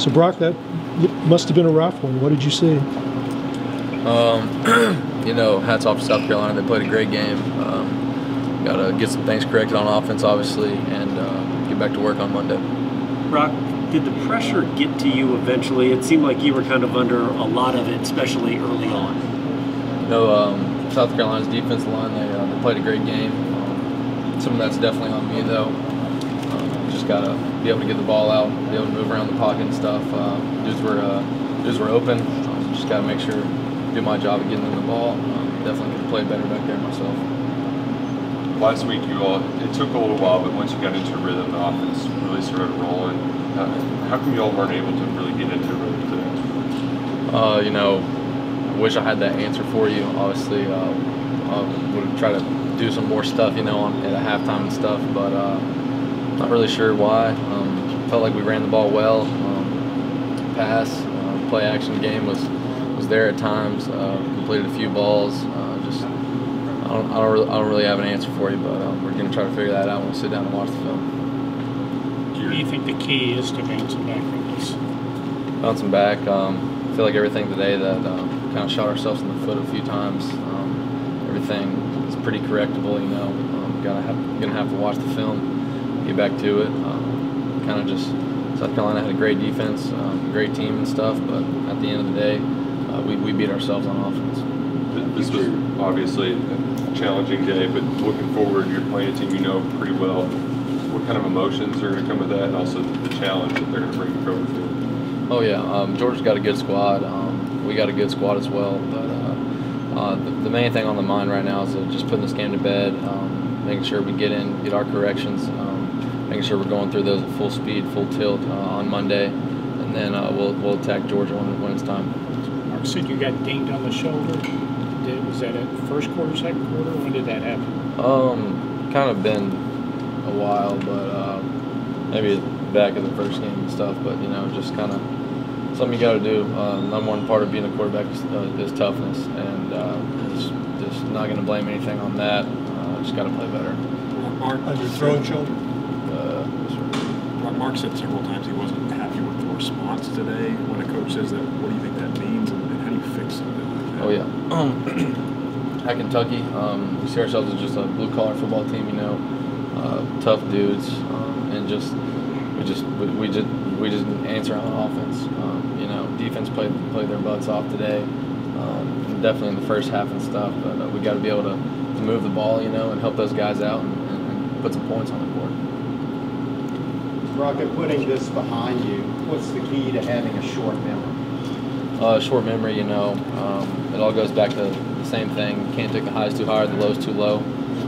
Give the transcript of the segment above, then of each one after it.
So Brock, that must have been a rough one. What did you see? You know, hats off to South Carolina. They played a great game. Got to get some things corrected on offense, obviously, and get back to work on Monday. Brock, did the pressure get to you eventually? It seemed like you were kind of under a lot of it, especially early on. You know, South Carolina's defensive line, they played a great game. Some of that's definitely on me, though. Just got to be able to get the ball out, be able to move around the pocket and stuff. Dudes were open. Just got to make sure, do my job of getting them the ball. Definitely could have played better back there myself. Last week, it took a little while, but once you got into a rhythm, the offense really started rolling. How come you all weren't able to really get into a rhythm today? You know, I wish I had that answer for you. Obviously, I would try to do some more stuff, you know, at a halftime and stuff, but not really sure why. Felt like we ran the ball well. Pass, play action game was there at times. Completed a few balls. I don't really have an answer for you, but we're going to try to figure that out when we sit down and watch the film. What do you think the key is to bouncing back from this? Bouncing back, I feel like everything today that kind of shot ourselves in the foot a few times. Everything is pretty correctable, you know. Gonna have to watch the film, get back to it. Kind of just South Carolina had a great defense, great team and stuff, but at the end of the day, we beat ourselves on offense. This was obviously a challenging day, but looking forward, you're playing a team you know pretty well. What kind of emotions are going to come with that, and also the challenge that they're going to bring to Cloverfield? Oh yeah, Georgia's got a good squad. We got a good squad as well, but the main thing on the mind right now is just putting this game to bed, making sure we get our corrections, making sure we're going through those at full speed, full tilt on Monday, and then we'll attack Georgia when it's time. Mark said you got dinged on the shoulder. Was that at first quarter, second quarter? When did that happen? Kind of been a while, but maybe back in the first game and stuff. But you know, just kind of something you got to do. Number one part of being a quarterback is toughness, and just not going to blame anything on that. Just got to play better. On your throwing shoulder? Mark said several times he wasn't happy with the response today. When a coach says that, what do you think that means, and how do you fix something like that? Oh yeah. At Kentucky, we see ourselves as just a blue-collar football team, you know, tough dudes, and we just didn't answer on offense. You know, defense played their butts off today, definitely in the first half and stuff. But we got to be able to move the ball, you know, and help those guys out and put some points on the board. Rocket, putting this behind you, what's the key to having a short memory? Short memory, you know, it all goes back to the same thing. You can't take the highs too high or the lows too low.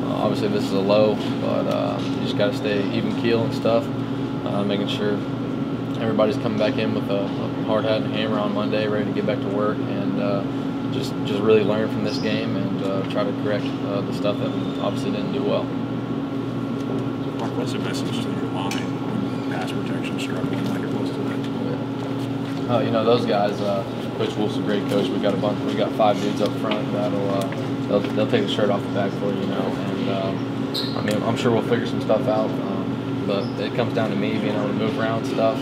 Obviously, this is a low, but you just got to stay even keel and stuff, making sure everybody's coming back in with a hard hat and hammer on Monday, ready to get back to work, and just really learn from this game and try to correct the stuff that we obviously didn't do well. Mark, what's the message to your line when pass protection struggling like it was today? You know, those guys, Coach Wolf's a great coach. We got 5 dudes up front that'll they'll take the shirt off the back for you, you know. And I mean, I'm sure we'll figure some stuff out. But it comes down to me being able to move around stuff.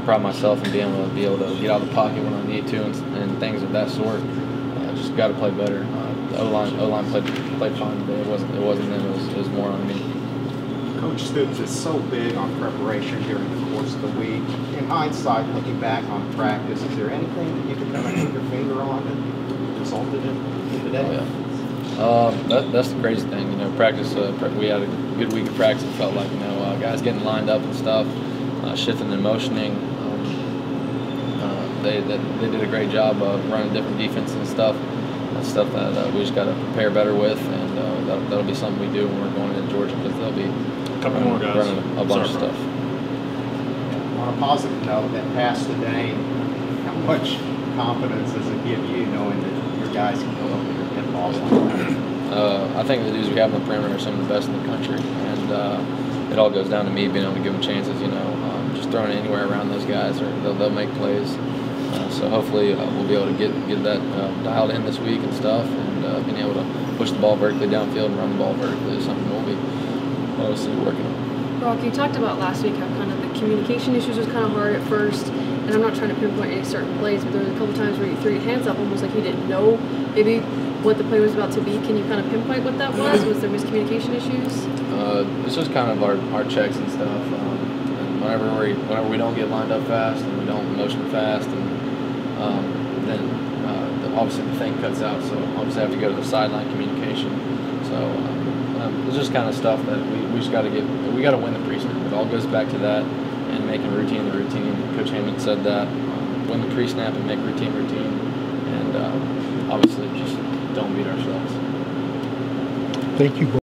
Pride myself in being able to get out of the pocket when I need to and things of that sort. Just got to play better. The O-line played fine today. It wasn't them. It was more on me. Coach Stoops is so big on preparation during the course of the week. In hindsight, looking back on practice, is there anything that you could kind of put your finger on that resulted in today? Oh, yeah. That's the crazy thing. You know, practice. We had a good week of practice. It felt like, you know, guys getting lined up and stuff, shifting and motioning. They did a great job of running different defenses and stuff. That's stuff that we just got to prepare better with, and that'll be something we do when we're going into Georgia, because they'll be running a bunch of stuff. On a positive note, that pass today, how much confidence does it give you knowing that your guys can go up there and get balls like that? I think the dudes we have on the perimeter are some of the best in the country, and it all goes down to me being able to give them chances. You know, just throwing it anywhere around those guys, or they'll make plays. So hopefully we'll be able to get that dialed in this week and stuff, and being able to push the ball vertically downfield and run the ball vertically is something we'll be obviously working on. Brock, you talked about last week how kind of the communication issues was kind of hard at first, and I'm not trying to pinpoint any certain plays, but there was a couple times where you threw your hands up almost like you didn't know maybe what the play was about to be. Can you kind of pinpoint what that was? Was there miscommunication issues? It's just kind of our checks and stuff. And whenever we don't get lined up fast and we don't motion fast, and then obviously the thing cuts out. So obviously I have to go to the sideline communication. So it's just kind of stuff that we just got to get. We got to win the pre-snap. It all goes back to that and making routine the routine. Coach Hammond said that win the pre-snap and make routine routine, and obviously just don't beat ourselves. Thank you.